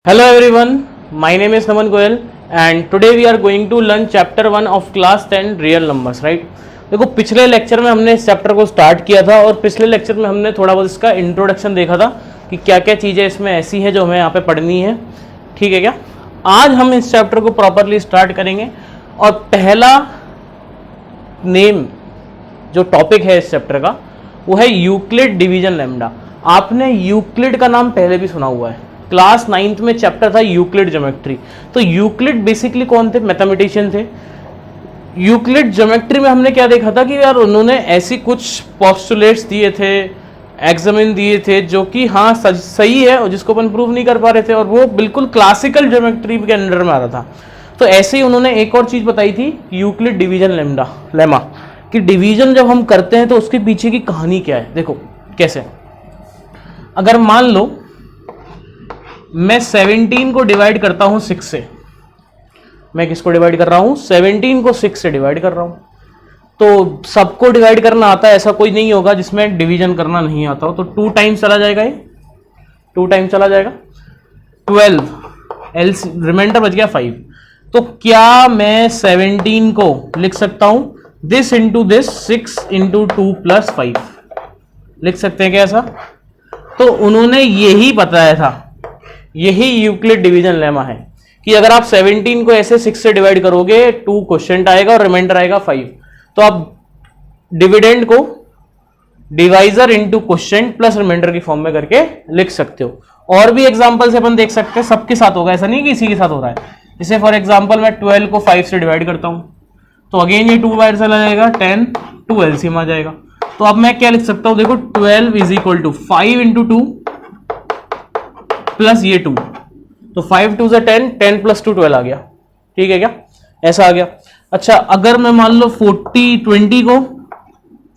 Hello everyone, my name is Naman Goyal and today we are going to learn chapter 1 of class 10 real numbers, right? देखो पिछले lecture में हमने इस chapter को start किया था और पिछले लेक्चर में हमने थोड़ा बहुत इसका इंट्रोडक्शन देखा था कि क्या क्या चीज़ें इसमें ऐसी हैं जो हमें यहाँ पे पढ़नी है। ठीक है क्या? आज हम इस चैप्टर को प्रॉपरली स्टार्ट करेंगे और पहला नेम जो टॉपिक है इस चैप्टर का वो है यूक्लिड डिवीजन लैम्डा। आपने यूक्लिड का नाम पहले भी सुना हुआ है, क्लास 9th में चैप्टर था यूक्लिड ज्योमेट्री। तो यूक्लिड बेसिकली कौन थे? मैथमेटिशियन थे। यूक्लिड ज्योमेट्री में हमने क्या देखा था कि यार उन्होंने ऐसी कुछ पोस्टुलेट्स दिए थे, एग्जामिन दिए थे जो कि हाँ सही है और जिसको अपन प्रूव नहीं कर पा रहे थे, और वो बिल्कुल क्लासिकल ज्योमेट्री के अंडर में आ रहा था। तो ऐसे ही उन्होंने एक और चीज बताई थी, यूक्लिड डिवीजन लेमा, कि डिवीजन जब हम करते हैं तो उसके पीछे की कहानी क्या है। देखो कैसे, अगर मान लो मैं 17 को डिवाइड करता हूं 6 से, मैं किसको डिवाइड कर रहा हूं? 17 को 6 से डिवाइड कर रहा हूं। तो सबको डिवाइड करना आता है, ऐसा कोई नहीं होगा जिसमें डिवीजन करना नहीं आता हो। तो 2 टाइम्स चला जाएगा, ये 2 टाइम्स चला जाएगा, 12 एल्स रिमाइंडर बच गया 5। तो क्या मैं 17 को लिख सकता हूं this into this 6 into 2 plus 5, लिख सकते हैं क्या ऐसा? तो उन्होंने यही बताया था, यही यूक्लिड डिवीजन लेमा है कि अगर आप 17 को ऐसे 6 से डिवाइड करोगे 2 क्वोशिएंट आएगा और रिमाइंडर आएगा 5। तो आप डिविडेंड को divisor into quotient plus remainder की फॉर्म में करके लिख सकते हो। और भी एग्जांपल से अपन देख सकते हैं, सबके साथ होगा, ऐसा नहीं कि इसी के साथ हो रहा है। जैसे फॉर एग्जांपल मैं 12 को 5 से डिवाइड करता हूं तो अगेन ये 2 बाहर चला जाएगा, 10 2 एलसीएम आ जाएगा। तो अब मैं क्या लिख सकता हूं? देखो 12 is equal to 5 into 2 plus ये 2, तो 5 2 से 10, 10 प्लस 2 12 आ गया। ठीक है क्या? ऐसा आ गया। अच्छा, अगर मैं मान लो 20 को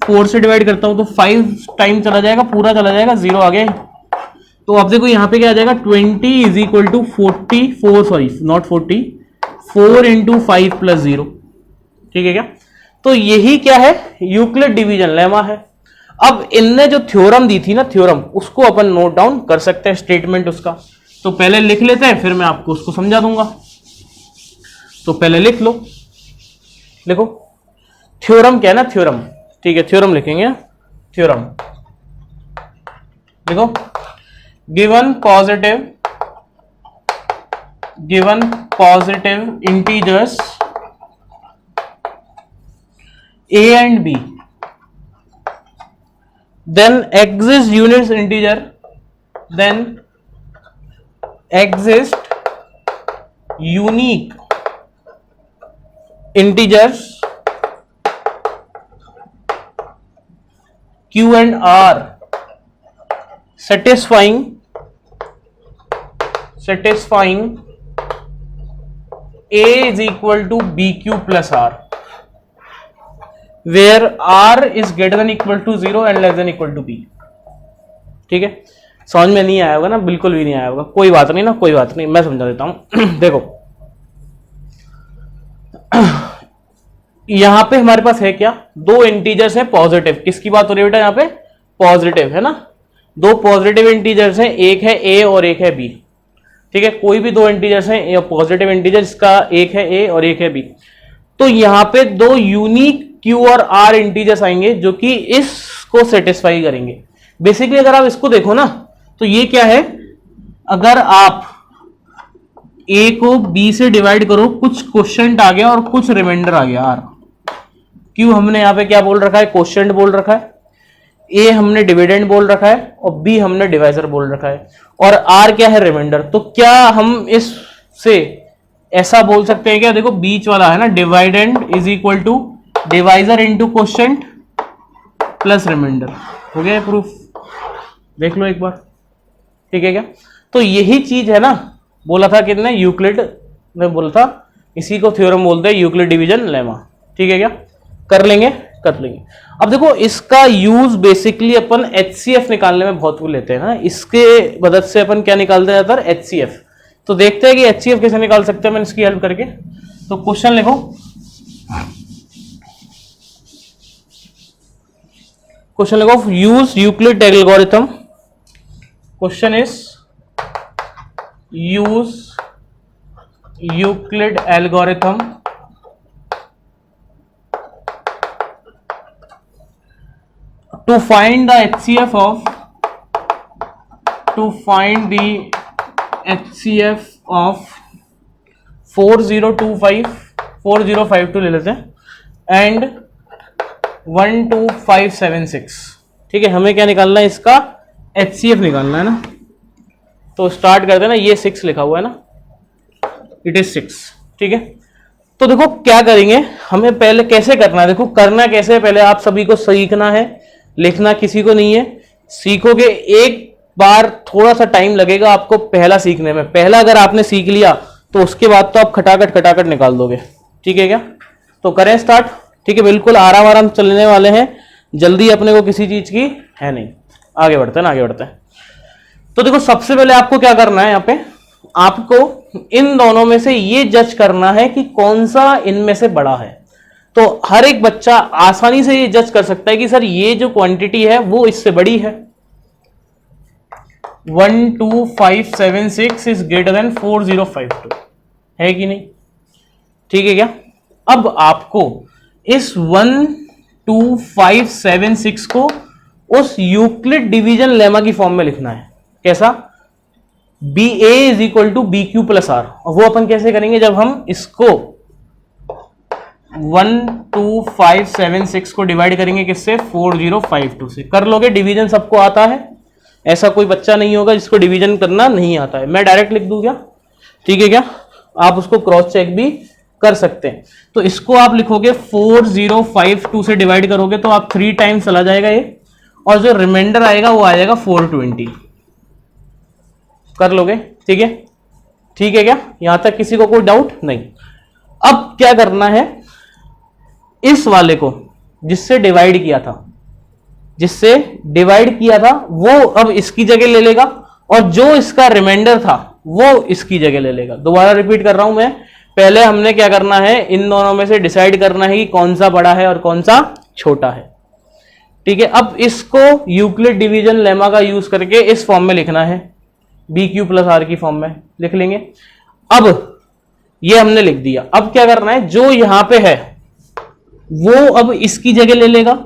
4 से डिवाइड करता हूं तो 5 टाइम चला जाएगा, पूरा चला जाएगा, 0 आ गया। तो अब देखो यहां पे क्या आ जाएगा, 20 is equal to 44, sorry not 40, 4 into 5 plus 0। ठीक है क्या? तो यही क्या है? यूक्लिड डिवीजन लेमा है। अब इनने जो थ्योरम दी थी ना, थ्योरम, उसको अपन नोट डाउन कर सकते हैं, स्टेटमेंट उसका। तो पहले लिख लेते हैं, फिर मैं आपको उसको समझा दूंगा। तो पहले लिख लो, लिखो थ्योरम क्या है ना, थ्योरम। ठीक है, थ्योरम लिखेंगे, थ्योरम देखो, given positive integers a and b, then exist units integer, then exist unique integers q and r satisfying a is equal to bq plus r, where r is greater than equal to 0 and less than equal to b। ठीक है, समझ में नहीं आया होगा ना? बिल्कुल भी नहीं आया होगा, कोई बात नहीं ना, कोई बात नहीं, मैं समझा देता हूं। देखो यहां पे हमारे पास है क्या? 2 इंटीजर्स है पॉजिटिव। किसकी बात हो रही है बेटा? यहां पे पॉजिटिव है ना, 2 पॉजिटिव इंटीजर्स हैं, एक है a और एक है b। ठीक है, कोई भी 2 इंटीजर्स हैं पॉजिटिव इंटीजर, इसका एक है a और एक है b। तो यहां पे 2 यूनिक q और r इंटीजर्स आएंगे जो कि इसको सेटिस्फाई करेंगे। बेसिकली अगर आप इसको देखो ना तो ये क्या है, अगर आप a को b से डिवाइड करो, कुछ क्वोशिएंट आ गया और कुछ रिमाइंडर आ गया r। q हमने यहां पे क्या बोल रखा है? क्वोशिएंट बोल रखा है। a हमने डिविडेंड बोल रखा है और b हमने डिवाइजर बोल रखा है, और r क्या है? रिमाइंडर। तो क्या हम इससे ऐसा बोल सकते हैं क्या? देखो बीच वाला है ना, dividend is equal to divisor into quotient plus remainder. हो गया प्रूफ? देख लो एक बार। ठीक है क्या? तो यही चीज है ना, बोला था कितने यूक्लिड ने बोला था, इसी को थ्योरम बोलते हैं, यूक्लिड डिवीजन लेमा। ठीक है क्या? कर लेंगे, कर लेंगे। अब देखो इसका यूज बेसिकली अपन एचसीएफ निकालने में बहुत वो लेते हैं ना, इसके मदद से अपन क्या निकालते हैं ज्यादातर? एचसीएफ। तो देखते हैं कि एचसीएफ कैसे निकाल सकते हैं मैं इसकी हेल्प करके। तो क्वेश्चन लिखो, question use Euclid algorithm. Question is use Euclid algorithm to find the HCF of 4025 4052 ले लेते हैं एंड 12576। ठीक है, हमें क्या निकालना है, इसका HCF निकालना है ना। तो स्टार्ट करते हैं ना, ये 6 लिखा हुआ है ना, इट इज 6। ठीक है, तो देखो क्या करेंगे, हमें पहले कैसे करना है, देखो करना कैसे है, पहले आप सभी को सीखना है, लिखना किसी को नहीं है, सीखोगे एक बार, थोड़ा सा टाइम लगेगा आपको पहला सीखने में। पहला अगर आपने सीख लिया तो उसके बाद तो आप खटाखट निकाल दोगे। ठीक है क्या, तो करें स्टार्ट। ठीक है, बिल्कुल आराम आराम चलने वाले हैं, जल्दी अपने को किसी चीज की है नहीं। आगे बढ़ते हैं ना, आगे बढ़ते हैं। तो देखो सबसे पहले आपको क्या करना है, यहाँ पे आपको इन दोनों में से ये जज करना है कि कौन सा इनमें से बड़ा है। तो हर एक बच्चा आसानी से ये जज कर सकता है कि सर ये जो क्वांटिटी है वो इससे बड़ी है। 12576 इज ग्रेटर देन 4052 है कि नहीं। ठीक है क्या, अब आपको इस 12576 को उस यूक्लिड डिवीजन लेमा की फॉर्म में लिखना है। कैसा, BA is equal to BQ plus R। और वो अपन कैसे करेंगे, जब हम इसको 12576 को डिवाइड करेंगे किससे, 4052 से। कर लोगे, डिवीजन सबको आता है, ऐसा कोई बच्चा नहीं होगा जिसको डिवीजन करना नहीं आता है। मैं डायरेक्ट लिख दूं क्या, ठीक है क्या, आप उसको क्रॉस चेक भी कर सकते हैं। तो इसको आप लिखोगे 4052 से डिवाइड करोगे तो आप 3 टाइम्स चला जाएगा ये, और जो रिमाइंडर आएगा वो आ जाएगा 420। कर लोगे, ठीक है, ठीक है क्या, यहां तक किसी को कोई डाउट नहीं। अब क्या करना है, इस वाले को जिससे डिवाइड किया था, वो अब इसकी जगह ले लेगा, और जो इसका रिमाइंडर था वो इसकी जगह ले लेगा। दोबारा रिपीट कर रहा हूं मैं, पहले हमने क्या करना है, इन दोनों में से डिसाइड करना है कि कौन सा बड़ा है और कौन सा छोटा है। ठीक है, अब इसको यूक्लिड डिवीजन लेमा का यूज करके इस फॉर्म में लिखना है, BQ प्लस R की फॉर्म में लिख लेंगे। अब ये हमने लिख दिया। अब क्या करना है, जो यहां पे है वो अब इसकी जगह ले लेगा,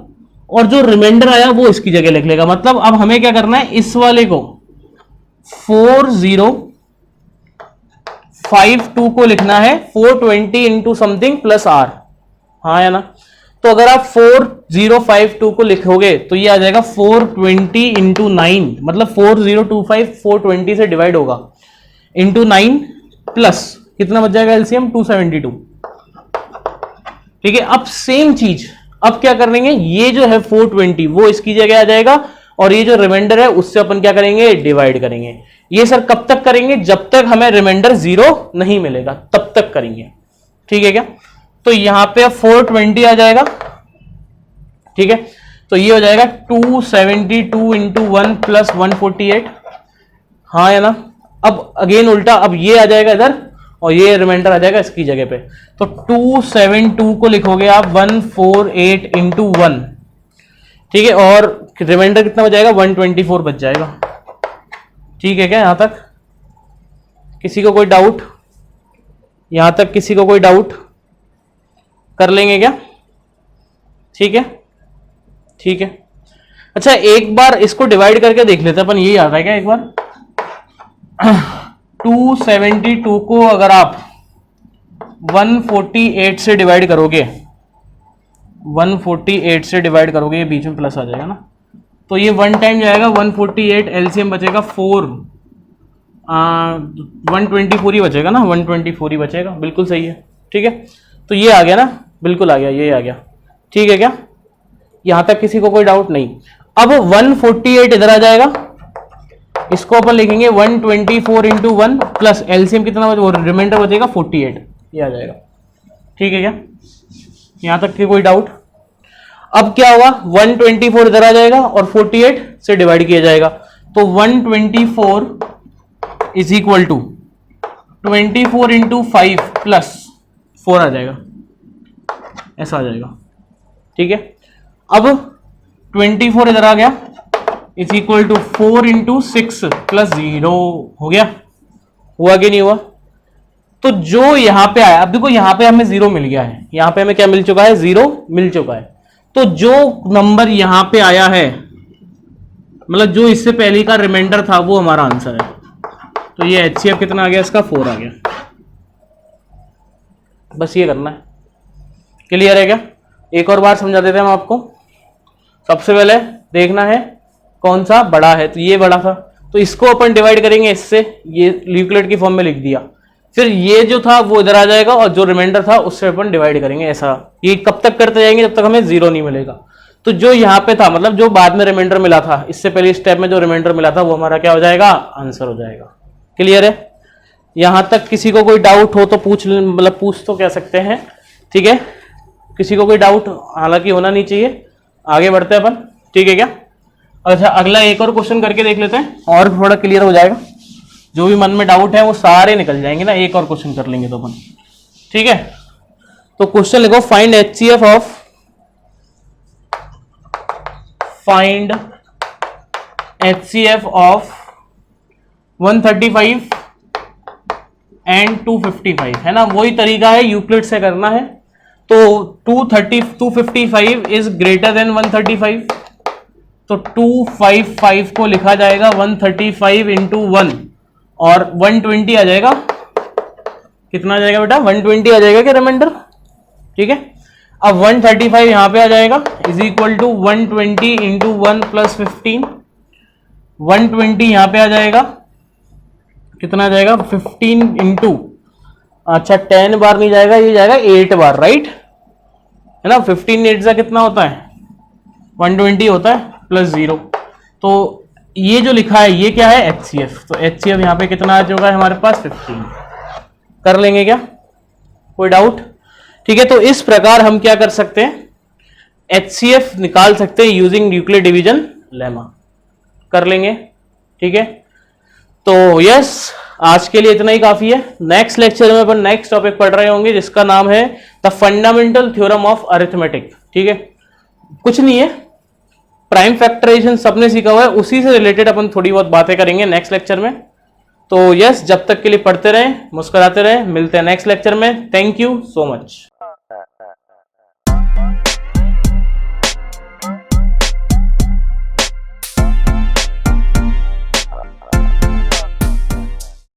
और जो रिमाइंडर आया वो इसकी जगह लिख लेगा। मतलब अब हमें क्या करना है, इस वाले को 4052 को लिखना है 420 इंटू समथिंग प्लस R। हाँ या ना, तो अगर आप 4052 को लिखोगे तो ये आ जाएगा 420 इंटू 9, मतलब 4025 420 से डिवाइड होगा इंटू 9 प्लस कितना बच जाएगा एलसीएम 272। ठीक है, अब सेम चीज अब क्या कर लेंगे, ये जो है 420 वो इसकी जगह आ जाएगा, और ये जो रिमाइंडर है उससे अपन क्या करेंगे, डिवाइड करेंगे। ये सर कब तक करेंगे, जब तक हमें रिमाइंडर 0 नहीं मिलेगा तब तक करेंगे। ठीक है क्या, तो यहां पे 420 आ जाएगा। ठीक है, तो ये हो जाएगा 272 इंटू 1 प्लस 148। हाँ या ना, अब अगेन उल्टा, अब ये आ जाएगा इधर और ये रिमाइंडर आ जाएगा इसकी जगह पे। तो 272 को लिखोगे आप 148 इंटू 1। ठीक है, और रिमाइंडर कितना बच जाएगा, 124 बच जाएगा। ठीक है क्या, यहां तक किसी को कोई डाउट, यहां तक किसी को कोई डाउट, कर लेंगे क्या, ठीक है, ठीक है। अच्छा एक बार इसको डिवाइड करके देख लेते हैं अपन, यही आ रहा है क्या एक बार। 272 को अगर आप 148 से डिवाइड करोगे, 148 से डिवाइड करोगे, ये बीच में प्लस आ जाएगा ना, तो ये 1 टाइम जाएगा 148, एलसीएम बचेगा 4, 124 ही बचेगा ना, 124 ही बचेगा, बिल्कुल सही है। ठीक है, तो ये आ गया ना, बिल्कुल आ गया, ये आ गया। ठीक है क्या, यहां तक किसी को कोई डाउट नहीं। अब 148 इधर आ जाएगा, इसको अपन लिखेंगे 124 इंटू 1 प्लस एलसीएम कितना बचेगा, रिमाइंडर बचेगा 48, ये आ जाएगा। ठीक है क्या, यहां तक की कोई डाउट। अब क्या होगा, 124 इधर आ जाएगा और 48 से डिवाइड किया जाएगा, तो 124 is equal to 24 into 5 plus 4 आ जाएगा, ऐसा आ जाएगा। ठीक है, अब 24 इधर आ गया, is equal to 4 into 6 plus 0 हो गया। हुआ कि नहीं हुआ? तो जो यहां पे आया, अब देखो यहां पे हमें 0 मिल गया है, यहां पे हमें क्या मिल चुका है? 0 मिल चुका है। तो जो नंबर यहां पे आया है, मतलब जो इससे पहले का रिमाइंडर था, वो हमारा आंसर है। तो ये HCF कितना आ गया इसका? 4 आ गया। बस ये करना है। क्लियर है क्या? एक और बार समझा देते हैं हम आपको। सबसे पहले देखना है कौन सा बड़ा है, तो ये बड़ा था, तो इसको अपन डिवाइड करेंगे इससे, ये यूक्लिड की फॉर्म में लिख दिया। फिर ये जो था वो इधर आ जाएगा और जो रिमाइंडर था उससे अपन डिवाइड करेंगे। ऐसा ये कब तक करते जाएंगे जब तक हमें 0 नहीं मिलेगा। तो जो यहाँ पे था, मतलब जो बाद में रिमाइंडर मिला था, इससे पहले स्टेप में जो रिमाइंडर मिला था, वो हमारा क्या हो जाएगा? आंसर हो जाएगा। क्लियर है? यहां तक किसी को कोई डाउट हो तो मतलब पूछ तो कह सकते हैं, ठीक है? किसी को कोई डाउट हालांकि होना नहीं चाहिए। आगे बढ़ते हैं अपन, ठीक है क्या? अच्छा, अगला एक और क्वेश्चन करके देख लेते हैं और थोड़ा क्लियर हो जाएगा। जो भी मन में डाउट है वो सारे निकल जाएंगे ना, एक और क्वेश्चन कर लेंगे तो अपन, ठीक है? तो क्वेश्चन लिखो, फाइंड HCF ऑफ 135 एंड 255, है ना? वही तरीका है, यूक्लिड से करना है। तो 255 इज ग्रेटर देन 135, तो 255 को लिखा जाएगा 135 इंटू 1 और 120 आ जाएगा। कितना आ जाएगा बेटा? 120 आ जाएगा क्या रिमाइंडर? ठीक है। अब 135 यहां पे आ जाएगा is equal to 120 into 1 plus 15। 120 यहां पे आ जाएगा, कितना आ जाएगा? 15 इंटू, अच्छा 10 बार नहीं जाएगा, ये जाएगा 8 बार, राइट? है ना? 15 8 का कितना होता है? 120 होता है प्लस 0। तो ये जो लिखा है ये क्या है? HCF। तो HCF यहां पे कितना आ चुका है हमारे पास? 15। कर लेंगे क्या? कोई डाउट? ठीक है। तो इस प्रकार हम क्या कर सकते हैं? HCF निकाल सकते हैं यूजिंग यूक्लिड डिवीजन लेमा। कर लेंगे, ठीक है। तो यस, आज के लिए इतना ही काफी है। नेक्स्ट लेक्चर में अपन नेक्स्ट टॉपिक पढ़ रहे होंगे जिसका नाम है the fundamental theorem of arithmetic. ठीक है, कुछ नहीं है, प्राइम फैक्टराइजेशन सबने सीखा हुआ है, उसी से रिलेटेड अपन थोड़ी बहुत बातें करेंगे नेक्स्ट लेक्चर में। तो यस, जब तक के लिए पढ़ते रहें, मुस्कुराते रहें, मिलते हैं नेक्स्ट लेक्चर में। Thank you so much.